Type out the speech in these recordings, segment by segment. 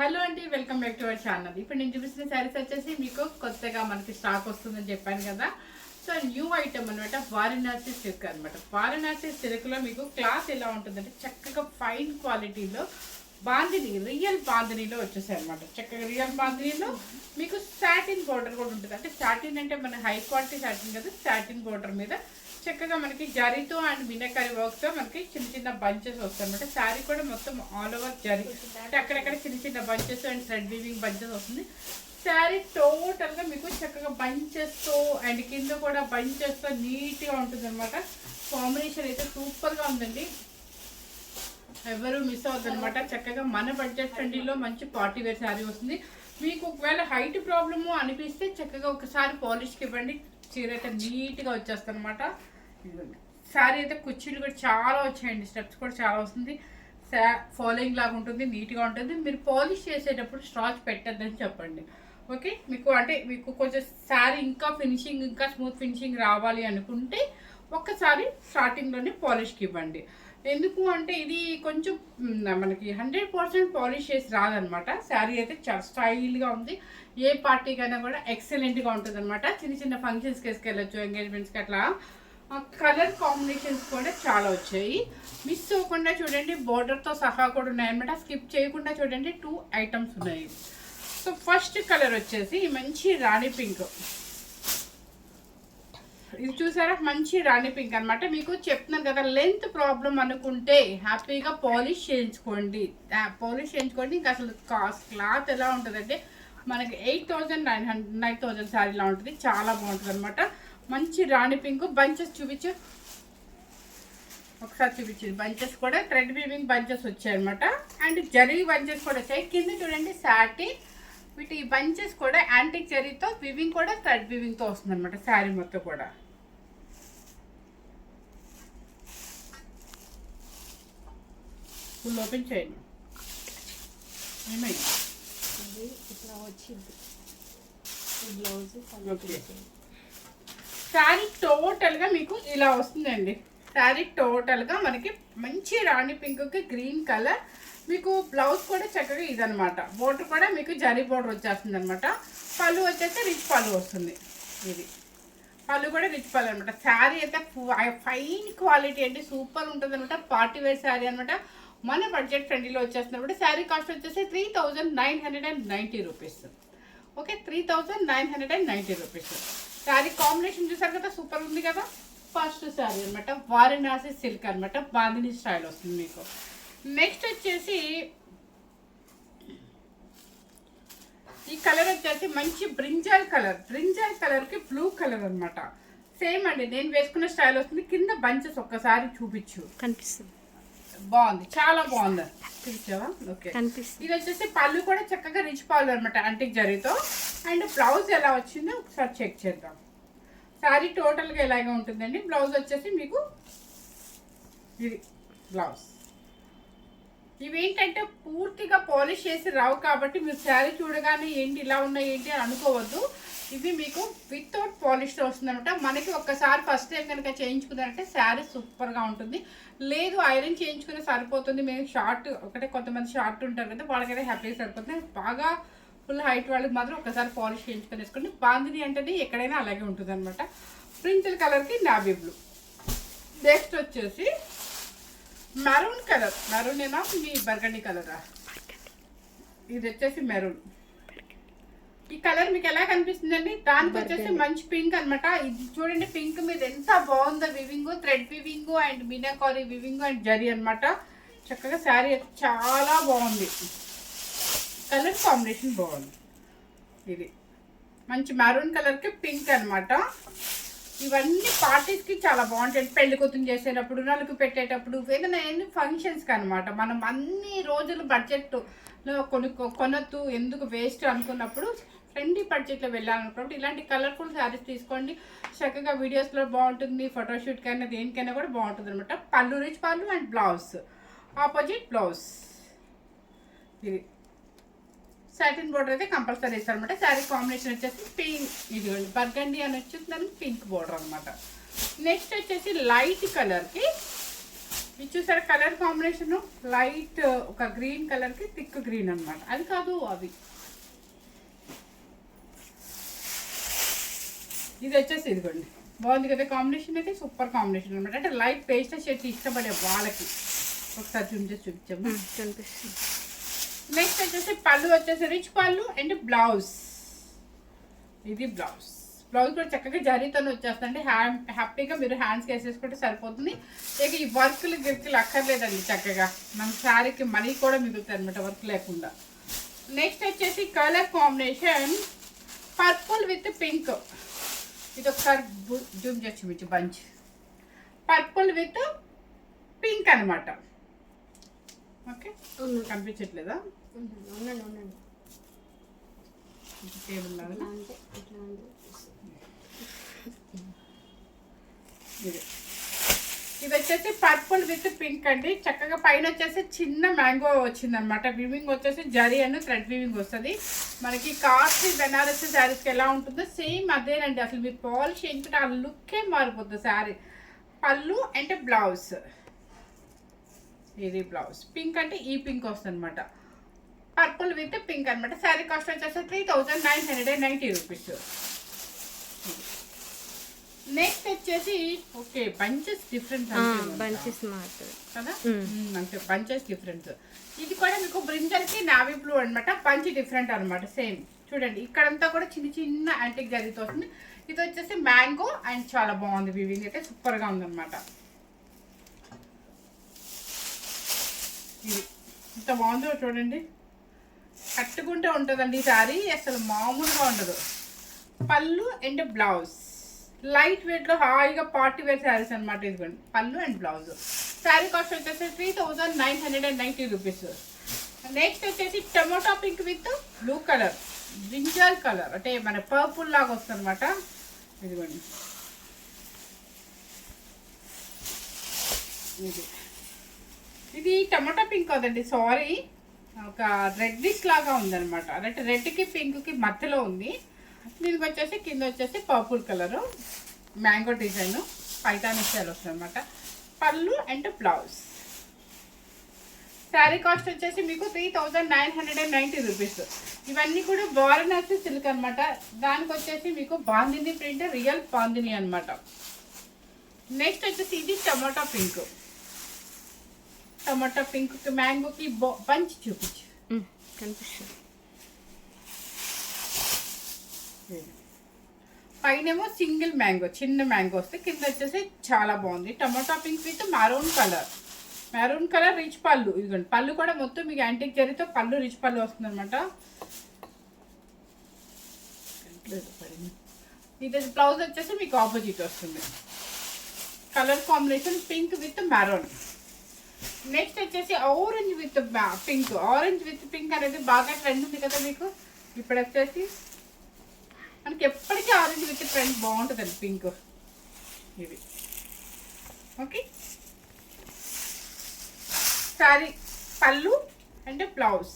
Hello అండి, welcome back to our channel. ఇప్పుడు నేను చూపిస్తున్న శారీస్ వచ్చేసి మీకు కొత్తగా మనకి స్టాక్ వస్తుందని చెప్పాను కదా. సో న్యూ ఐటమ్ అనమాట, వారణాసి సిల్క్ అనమాట. వారణాసి సిల్క్లో మీకు క్లాత్ ఎలా ఉంటుందంటే చక్కగా ఫైన్ క్వాలిటీలో బాందిని, రియల్ బాందినీలో వచ్చేసాయి అనమాట. చక్కగా రియల్ బాందినీలో మీకు సాటిన్ బోర్డర్ కూడా ఉంటుంది. అంటే సాటిన్ అంటే మన హై క్వాలిటీ సాటిన్ కదా, సాటిన్ బోర్డర్ మీద చక్కగా మనకి జరీతో అండ్ మినకరీ వర్క్తో మనకి చిన్న చిన్న బంచెస్ వస్తాయి అనమాట. శారీ కూడా మొత్తం ఆల్ ఓవర్ జరీ అంటే అక్కడక్కడ చిన్న చిన్న bunches and thread weaving bunches వస్తుంది. శారీ టోటల్గా మీకు చక్కగా బంచెస్తో అండ్ కింద కూడా బంచెస్తో నీట్గా ఉంటుంది అనమాట. కాంబినేషన్ అయితే సూపర్గా ఉందండి, ఎవరు మిస్ అవుతుంది అనమాట. చక్కగా మన బడ్జెట్ ఫ్రెండ్లీలో మంచి పార్టీ వేర్ శారీ వస్తుంది. మీకు ఒకవేళ హైట్ ప్రాబ్లము అనిపిస్తే చక్కగా ఒకసారి పాలిష్కి ఇవ్వండి, చీర అయితే నీట్గా వచ్చేస్తుంది అనమాట. శారీ అయితే కుర్చీలు కూడా చాలా వచ్చాయండి, స్టెప్స్ కూడా చాలా వస్తుంది, ఫాలోయింగ్ లాగా ఉంటుంది, నీట్గా ఉంటుంది. మీరు పాలిష్ చేసేటప్పుడు స్టార్చ్ పెట్టద్దని చెప్పండి. ఓకే, మీకు అంటే మీకు కొంచెం శారీ ఇంకా ఫినిషింగ్, ఇంకా స్మూత్ ఫినిషింగ్ రావాలి అనుకుంటే ఒక్కసారి స్టార్టింగ్లోనే పాలిష్కి ఇవ్వండి. ఎందుకు అంటే ఇది కొంచెం మనకి 100% పాలిష్ చేసి రాదనమాట. శారీ అయితే చాలా స్టైల్గా ఉంది, ఏ పార్టీకైనా కూడా ఎక్సలెంట్గా ఉంటుంది అనమాట. చిన్న చిన్న ఫంక్షన్స్కి వేసుకెళ్ళచ్చు, ఎంగేజ్మెంట్స్కి అట్లా. కలర్ కాంబినేషన్స్ కూడా చాలా వచ్చాయి, మిస్ అవ్వకుండా చూడండి. బోర్డర్తో సహా కూడా ఉన్నాయన్నమాట, స్కిప్ చేయకుండా చూడండి. 2 ఐటమ్స్ ఉన్నాయి. సో ఫస్ట్ కలర్ వచ్చేసి మంచి రాణి పింక్. ఇది చూసారా, మంచి రాణి పింక్ అనమాట. మీకు చెప్తున్నాను కదా, లెంత్ ప్రాబ్లం అనుకుంటే హ్యాపీగా పాలిష్ చేయించుకోండి. ఇంకా అసలు క్లాత్ ఎలా ఉంటుందంటే మనకి 8,900 శారీలా ఉంటుంది, చాలా బాగుంటుంది అనమాట. మంచి రాణి పింక్. బంచెస్ చూపించు ఒకసారి, చూపించింది బంచెస్ కూడా థ్రెడ్ వీవింగ్ బంచెస్ వచ్చాయి అనమాట. అండ్ జరీ బంచెస్ కూడా వచ్చాయి. కింద చూడండి సాటిన్, వీటి ఈ బంచెస్ కూడా యాంటిక్ జరీతో, వీవింగ్ కూడా థ్రెడ్ వీవింగ్తో వస్తుంది అనమాట. శారీ మొత్తం కూడా ఫుల్ ఓపెన్ చేయండి. ఏమైంది ఇట్లా వచ్చింది బ్లౌజ్. ఓకే, శారీ టోటల్గా మీకు ఇలా వస్తుందండి. శారీ టోటల్గా మనకి మంచి రాణి పింక్కి గ్రీన్ కలర్. మీకు బ్లౌజ్ కూడా చక్కగా ఇదనమాట. బోర్డర్ కూడా మీకు జరీ బోర్డర్ వచ్చేస్తుంది అనమాట. పళ్ళు వచ్చేసి రిచ్ పళ్ళు వస్తుంది. ఇది పళ్ళు కూడా రిచ్ పళ్ళు అనమాట. శారీ అయితే ఫైన్ క్వాలిటీ అండి, సూపర్ ఉంటుంది అనమాట. పార్టీ వేర్ శారీ అనమాట, మన బడ్జెట్ ఫ్రెండ్లీలో వచ్చేస్తున్నప్పుడు. శారీ కాస్ట్ వచ్చేసి 3,990 rupees. Okay, 3,990 rupees. Sari combination చూసారు కదా, సూపర్ ఉంది కదా. ఫస్ట్ శారీ అనమాట, వారణాసి సిల్క్ అనమాట, బాందిని స్టైల్ వస్తుంది మీకు. నెక్స్ట్ వచ్చేసి ఈ కలర్ వచ్చేసి మంచి బ్రింజాల్ కలర్. బ్రింజాల్ కలర్కి బ్లూ కలర్ అనమాట. సేమ్ అండి, నేను వేసుకున్న స్టైల్ వస్తుంది. కింద బంచెస్ ఒక్కసారి చూపించు, కనిపిస్తుంది, బాగుంది, చాలా బాగుంది. చూపించావా? ఓకే, కనిపిస్తుంది. ఇది వచ్చేసి పళ్ళు కూడా చక్కగా రిచ్ పళ్ళు అనమాట, యాంటిక్ జరీతో. అండ్ బ్లౌజ్ ఎలా వచ్చిందో ఒకసారి చెక్ చేద్దాం. శారీ టోటల్గా ఇలాగే ఉంటుందండి. బ్లౌజ్ వచ్చేసి మీకు ఇది బ్లౌజ్. ఇవేంటంటే పూర్తిగా పాలిష్ చేసి రావు కాబట్టి మీరు శారీ చూడగానే ఏంటి ఇలా ఉన్నాయి ఏంటి అని అనుకోవద్దు. ఇవి మీకు వితౌట్ పాలిష్తో వస్తుంది అనమాట. మనకి ఒక్కసారి ఫస్ట్ టైం కనుక చేయించుకున్నారంటే శారీ సూపర్గా ఉంటుంది. లేదు ఐరన్ చేయించుకునే సరిపోతుంది, మేము షార్ట్ ఒకటే, కొంతమంది షార్ట్ ఉంటారు కదా, వాళ్ళకైతే హ్యాపీగా సరిపోతుంది. బాగా ఫుల్ హైట్ వాళ్ళకి మాత్రం ఒకసారి పాలిష్ చేయించుకొని వేసుకోండి. బాందిని అంటే ఎక్కడైనా అలాగే ఉంటుంది అనమాట. ప్రింటల్ కలర్కి నావీ బ్లూ. నెక్స్ట్ వచ్చేసి మెరూన్ కలర్. మెరూన్ ఏనా మీ బర్గండి కలరా? ఇది వచ్చేసి మెరూన్. ఈ కలర్ మీకు ఎలా కనిపిస్తుందండి? దానికి వచ్చేసి మంచి పింక్ అనమాట. ఇది చూడండి, పింక్ మీద ఎంత బాగుందో weaving, thread weaving and meenakari weaving and zari అనమాట. చక్కగా శారీ చాలా బాగుంది, కలర్ కాంబినేషన్ బాగుంది. ఇది మంచి మెరూన్ కలర్కి పింక్ అనమాట. ఇవన్నీ పార్టీస్కి చాలా బాగుంటాయి. పెళ్లి కూతురు చేసేటప్పుడు, నలుగు పెట్టేటప్పుడు, ఏదైనా ఎన్ని ఫంక్షన్స్కి అనమాట. మనం అన్ని రోజులు బడ్జెట్లో కొనొద్దు, ఎందుకు వేస్ట్ అనుకున్నప్పుడు, ఫ్రెండ్లీ బడ్జెట్లో వెళ్ళాలనుకున్నప్పుడు ఇలాంటి కలర్ఫుల్ శారీస్ తీసుకోండి. చక్కగా వీడియోస్లో బాగుంటుంది, ఫోటోషూట్కి అయినా దేనికైనా కూడా బాగుంటుంది అనమాట. పళ్ళు రిచ్ పళ్ళు అండ్ బ్లౌజ్ ఆపోజిట్ బ్లౌజ్. ఇది సాటిన్ బోర్డర్ అయితే కంపల్సరీ ఇస్తారు అనమాట. శారీ కాంబినేషన్ వచ్చేసి పింక్, ఇది బర్గండి అని వచ్చేసి దానికి పింక్ బోర్డర్ అనమాట. నెక్స్ట్ వచ్చేసి లైట్ కలర్కి ఇది చూసారా కలర్ కాంబినేషన్ లైట్ ఒక గ్రీన్ కలర్ కి థిక్ గ్రీన్ అన్నమాట. అది కాదు అవి. ఇది వచ్చేసి ఇదిగోండి బాగుంది కదా కాంబినేషన్, అయితే సూపర్ కాంబినేషన్ అనమాట. అంటే లైట్ పేస్టల్ షేడ్ ఇష్టపడే వాళ్ళకి ఒకసారి జూమ్ చేసి చూపించాము. కనిపిస్తుంది. నెక్స్ట్ వచ్చేసి పళ్ళు వచ్చేసి రిచ్ పళ్ళు అండ్ బ్లౌజ్. ఇది బ్లౌజ్. బ్లౌజ్ కూడా చక్కగా జరీతో వచ్చేస్తుంది. హ్యాపీగా మీరు హ్యాండ్స్కి వేసేసుకుంటే సరిపోతుంది. ఇక ఈ వర్క్లు గిర్కులు అక్కర్లేదండి, చక్కగా మన శారీకి మనీ కూడా మిగులుతాయి అనమాట వర్క్ లేకుండా. నెక్స్ట్ వచ్చేసి colour combination purple with pink. ఇది ఒకసారి జూమ్ చేసి చూపించు. బంచ్ పర్పుల్ విత్ పింక్ అనమాట. ఓకే కనిపించట్లేదా? ఉండండి. టేబుల్ లాగా ఇది వచ్చేసి పర్పుల్ విత్ పింక్ అండి. చక్కగా పైన వచ్చేసి చిన్న మ్యాంగో వచ్చింది అనమాట. వివింగ్ వచ్చేసి జరీ అండ్ థ్రెడ్ వివింగ్ వస్తుంది. మనకి కాస్ట్లీ బెనారసీ శారీస్కి ఎలా ఉంటుందో సేమ్ అదేనండి. అసలు మీరు పాలిష్ చేయించుకుంటే ఆ లుక్కే మారిపోతుంది శారీ. పళ్ళు అండ్ బ్లౌజ్. ఇది బ్లౌజ్. పింక్ అంటే ఈ పింక్ వస్తుంది అనమాట. పర్పుల్ విత్ పింక్ అనమాట. శారీ కాస్ట్ వచ్చేసి 3990 రూపీస్. నెక్స్ట్ వచ్చేసి ఓకే బంచెస్ డిఫరెంట్ బంచెస్ మాత్రం కదా, అంటే బంచెస్ డిఫరెంట్. ఇది కూడా మీకు బ్రింజల్ కి నావీ బ్లూ అనమాట. పంచ్ డిఫరెంట్ అనమాట. సేమ్ చూడండి ఇక్కడంతా కూడా చిన్న చిన్న యాంటిక్ జరీతో వస్తుంది. ఇది వచ్చేసి మ్యాంగో అండ్ చాలా బాగుంది. వివింగ్ అయితే సూపర్ గా ఉందన్నమాట. ఇది ఇంత బాగుందో చూడండి. కట్టుకుంటే ఉంటుందండి ఈ శారీ, అసలు మామూలుగా ఉండదు. పళ్ళు అండ్ బ్లౌజ్ లైట్ వెయిట్ లో హాయిగా పార్టీ వేర్ శారీస్ అనమాట. ఇదిగోండి పళ్ళు అండ్ బ్లౌజ్. శారీ కాస్ట్ వచ్చేసి 3990 రూపీస్. నెక్స్ట్ వచ్చేసి tomato pink with blue colour, brinjal colour అంటే మన పర్పుల్ లాగా వస్తుంది అనమాట. ఇదిగోండి ఇది టమోటా పింక్ కదండి, సారీ ఒక రెడ్డిష్ లాగా ఉందన్నమాట. అంటే రెడ్కి పింక్కి మధ్యలో ఉంది. దీనికి వచ్చేసి కింద వచ్చేసి purple colour mango design Paithani style వస్తుంది అనమాట. పళ్ళు అండ్ బ్లౌజ్. శారీ కాస్ట్ వచ్చేసి మీకు 3990 రూపీస్. ఇవన్నీ కూడా వారణాసి సిల్క్ అనమాట. దానికి వచ్చేసి మీకు బాందిని ప్రింట్, రియల్ బాందిని అనమాట. నెక్స్ట్ వచ్చేసి ఇది టమాటా పింక్. టమాటా పింక్ మ్యాంగోకి బంచ్ చూపించు కనిపిస్తుంది. పైనేమో సింగిల్ మ్యాంగో చిన్న మ్యాంగో వస్తే, కింద వచ్చేసి చాలా బాగుంది. Tomato pink with maroon colour. Maroon colour rich పళ్ళు. ఇదిగోండి పళ్ళు కూడా మొత్తం మీకు యాంటిక్ జరీతో పళ్ళు రిచ్ పళ్ళు వస్తుంది అనమాట. ఇది బ్లౌజ్ వచ్చేసి మీకు ఆపోజిట్ వస్తుంది. Colour combination pink with maroon. Next వచ్చేసి orange with pink. Orange with pink అనేది బాగా ట్రెండ్ ఉంది కదా మీకు. ఇప్పుడు వచ్చేసి మనకి ఎప్పటికీ ఆరెంజ్ విత్ ట్రెండ్ బాగుంటుందండి పింక్. ఇది ఓకే. శారీ పళ్ళు అండ్ బ్లౌజ్.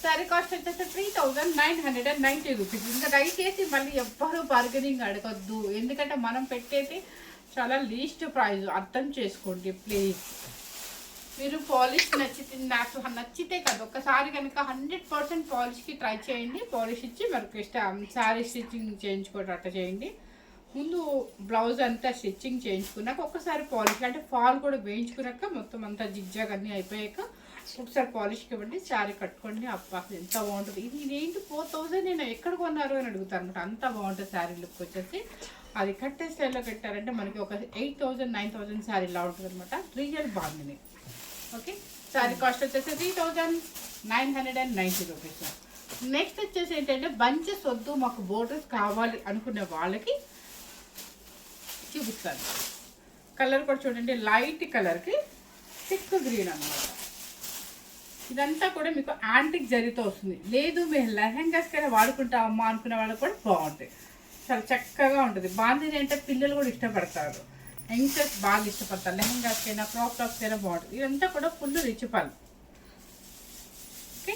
శారీ కాస్ట్ వచ్చేసి 3990 రూపీస్. ఇంకా దయచేసి మళ్ళీ ఎవ్వరూ బార్గెనింగ్ అడగద్దు, ఎందుకంటే మనం పెట్టేది చాలా లీస్ట్ ప్రైస్. అర్థం చేసుకోండి ప్లీజ్. మీరు పాలిష్ నాకు నచ్చితే కదా ఒక్కసారి కనుక 100% పాలిష్కి ట్రై చేయండి. పాలిష్ ఇచ్చి మనకు ఇష్టం శారీ స్టిచ్చింగ్ చేయించుకోవడం అట్లా చేయండి. ముందు బ్లౌజ్ అంతా స్టిచ్చింగ్ చేయించుకున్నాక ఒక్కసారి పాలిష్ అంటే ఫాల్ కూడా వేయించుకున్నాక మొత్తం అంతా జిగ్జాగ్ అన్నీ అయిపోయాక ఒకసారి పాలిష్కి ఇవ్వండి. శారీ కట్టుకోండి. అబ్బా ఎంత బాగుంటుంది. ఇది ఏంటి 4000 నేను ఎక్కడ కొన్నారు అని అడుగుతాను అనమాట. అంత బాగుంటుంది శారీ లుక్ వచ్చేసి. అది కట్టే స్టైల్లో పెట్టారంటే మనకి ఒక 8000 9000 శారీ ఇలా ఉంటుంది అనమాట. రియల్ బాగుంది. ఓకే. శారీ కాస్ట్ వచ్చేసి 3990 రూపీస్. నెక్స్ట్ వచ్చేసి ఏంటంటే బంచెస్ వద్దు మాకు బోర్డర్స్ కావాలి అనుకునే వాళ్ళకి చూపిస్తాను. కలర్ కూడా చూడండి లైట్ కలర్కి థిక్ గ్రీన్ అనమాట. ఇదంతా కూడా మీకు యాంటిక్ జరీతో వస్తుంది. లేదు మేము లెహెంగాస్కైనా వాడుకుంటామమ్మా అనుకునే వాళ్ళకి కూడా బాగుంటాయి. చాలా చక్కగా ఉంటుంది. బాందిని అంటే పిల్లలు కూడా ఇష్టపడతారు, యంగ్స్టర్స్ బాగా ఇష్టపడతారు. లెహెంగాస్కైనా క్రాప్ టాప్స్ అయినా బాగుంటుంది. ఇదంతా కూడా ఫుల్ రిచ్ పళ్ళు. ఓకే.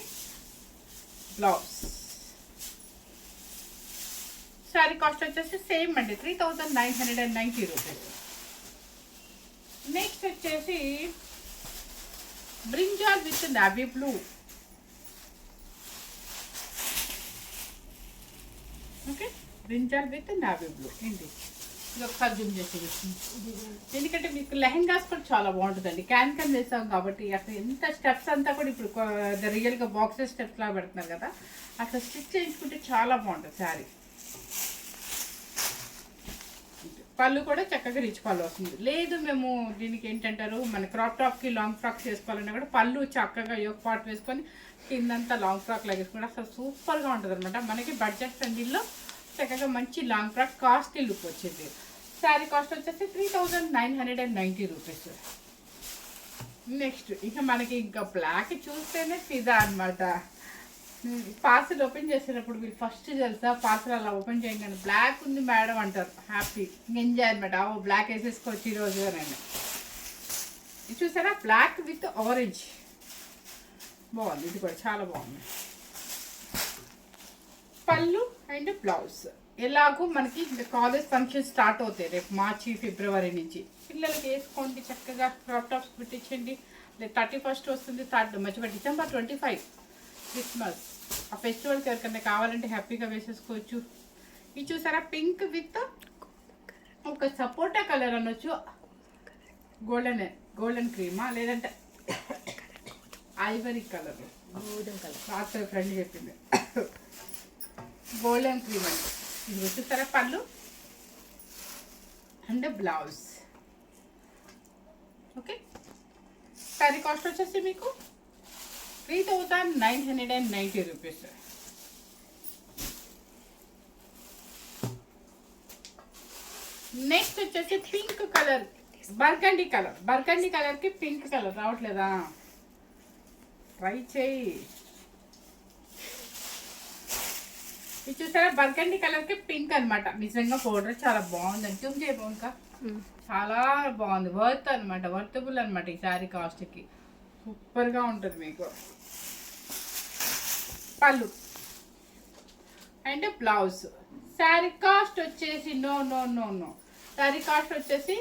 బ్లౌజ్. శారీ కాస్ట్ వచ్చేసి సేమ్ అండి 3990 రూపీస్. నెక్స్ట్ వచ్చేసి brinjal with navy blue. Okay, brinjal with navy blue ఏంటి ఇది ఒకసారి జూమ్ చేసి చూస్తుంది. ఎందుకంటే మీకు లెహెంగాస్ కూడా చాలా బాగుంటుందండి. క్యాన్ వేసాం కాబట్టి అసలు ఎంత స్టెప్స్ అంతా కూడా ఇప్పుడు రియల్గా బాక్సెస్ స్టెప్స్ లాగా పెడుతున్నారు కదా, అట్లా స్టిచ్ చేయించుకుంటే చాలా బాగుంటుంది శారీ. పళ్ళు కూడా చక్కగా రిచ్ పళ్ళు వస్తుంది. లేదు మేము దీనికి ఏంటంటారు మన క్రాప్ టాప్కి లాంగ్ ఫ్రాక్స్ వేసుకోవాలన్నా కూడా పళ్ళు చక్కగా యోగ పార్ట్ వేసుకొని కిందంతా లాంగ్ ఫ్రాక్ లాగా వేసుకుంటే అసలు సూపర్గా ఉంటుంది అనమాట. మనకి బడ్జెట్ ఫ్రెండ్లీలో చక్కగా మంచి లాంగ్ ఫ్రాక్ కాస్ట్లీ లుక్ వచ్చింది. శారీ కాస్ట్ వచ్చేసి 3990 రూపీస్. నెక్స్ట్ ఇక మనకి ఇంకా బ్లాక్ చూస్తేనే ఫిదా అనమాట. పార్సల్ ఓపెన్ చేసేటప్పుడు వీళ్ళు ఫస్ట్ తెలుసా పార్సల్ అలా ఓపెన్ చేయగానే బ్లాక్ ఉంది మేడం అంటారు. హ్యాపీ ఎంజాయ్ అనమాట. ఓ బ్లాక్ వేసేసుకోవచ్చు ఈరోజు అని. ఇది చూసారా బ్లాక్ విత్ ఆరెంజ్ బాగుంది. ఇది కూడా చాలా బాగుంది. పళ్ళు అండ్ బ్లౌజ్. ఎలాగో మనకి కాలేజ్ ఫంక్షన్ స్టార్ట్ అవుతాయి రేపు మార్చి ఫిబ్రవరి నుంచి. పిల్లలకి వేసుకోండి చక్కగా క్రాప్ టాప్స్ పెట్టించండి. లేదు 31st వస్తుంది, మర్చిపోయి డిసెంబర్ 25 క్రిస్మస్. ఆ ఫెస్టివల్కి ఎవరికైనా కావాలంటే హ్యాపీగా వేసేసుకోవచ్చు. ఇది చూసారా పింక్ విత్ ఒక సపోటా కలర్ అనొచ్చు, గోల్డెన్ క్రీమా లేదంటే ఐవరీ కలర్. గోల్డెన్ కలర్ రాత్రి ఫ్రెండ్ చెప్పింది గోల్డెన్ క్రీమ్ అండి. ఇది వచ్చేసారా పళ్ళు and blouse. Okay, sari cost వచ్చేసి మీకు 3990 రూపీస్. నెక్స్ట్ వచ్చేసి పింక్ కలర్, బర్గండీ కలర్కి పింక్ కలర్ రావట్లేదా? ట్రై చేయి. ఇది చూసారా బర్గండీ కలర్కి పింక్ అనమాట. నిజంగా పౌడర్ చాలా బాగుంది. జూమ్ చేయబో ఇంకా చాలా బాగుంది. వర్త్ అనమాట, వర్తబుల్ అనమాట. ఈ శారీ కాస్ట్కి సూపర్గా ఉంటుంది మీకు. పళ్ళు అండ్ బ్లౌజ్. శారీ కాస్ట్ వచ్చేసి నో శారీ కాస్ట్ వచ్చేసి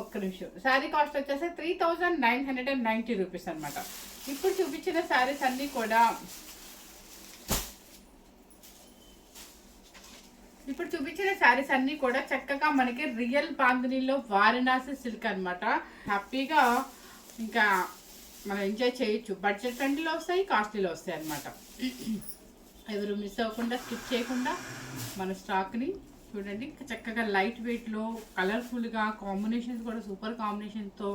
ఒక్క నిమిషం. శారీ కాస్ట్ వచ్చేసి 3990 రూపీస్ అనమాట. ఇప్పుడు చూపించిన శారీస్ అన్నీ కూడా చక్కగా మనకి రియల్ బాంధనీలో వారణాసి సిల్క్ అనమాట. హ్యాపీగా ఇంకా మనం ఎంజాయ్ చేయొచ్చు. బడ్జెట్ ఫ్రెండ్లీలో వస్తాయి, కాస్ట్లీలో వస్తాయి అనమాట. ఎవరు మిస్ అవ్వకుండా స్కిప్ చేయకుండా మన స్టాక్ని చూడండి. చక్కగా లైట్ వెయిట్లో కలర్ఫుల్గా కాంబినేషన్స్ కూడా సూపర్ కాంబినేషన్తో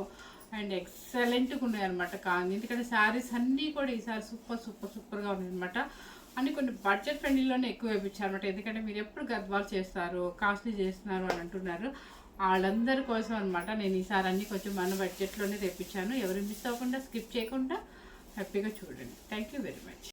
అండ్ ఎక్సలెంట్గా ఉన్నాయి అనమాట. ఎందుకంటే శారీస్ అన్నీ కూడా ఈసారి సూపర్గా ఉన్నాయి అనమాట. అన్ని కొన్ని బడ్జెట్ ఫ్రెండ్లీలోనే ఎక్కువ వేయించారు అనమాట. ఎందుకంటే మీరు ఎప్పుడు గద్వాలు చేస్తారు, కాస్ట్లీ చేస్తున్నారు అని అంటున్నారు. వాళ్ళందరి కోసం అనమాట నేను ఈసారి అన్ని కొంచెం మన బడ్జెట్లోనే తెప్పించాను. ఎవరు మిస్ అవ్వకుండా స్కిప్ చేయకుండా హ్యాపీగా చూడండి. Thank you very much.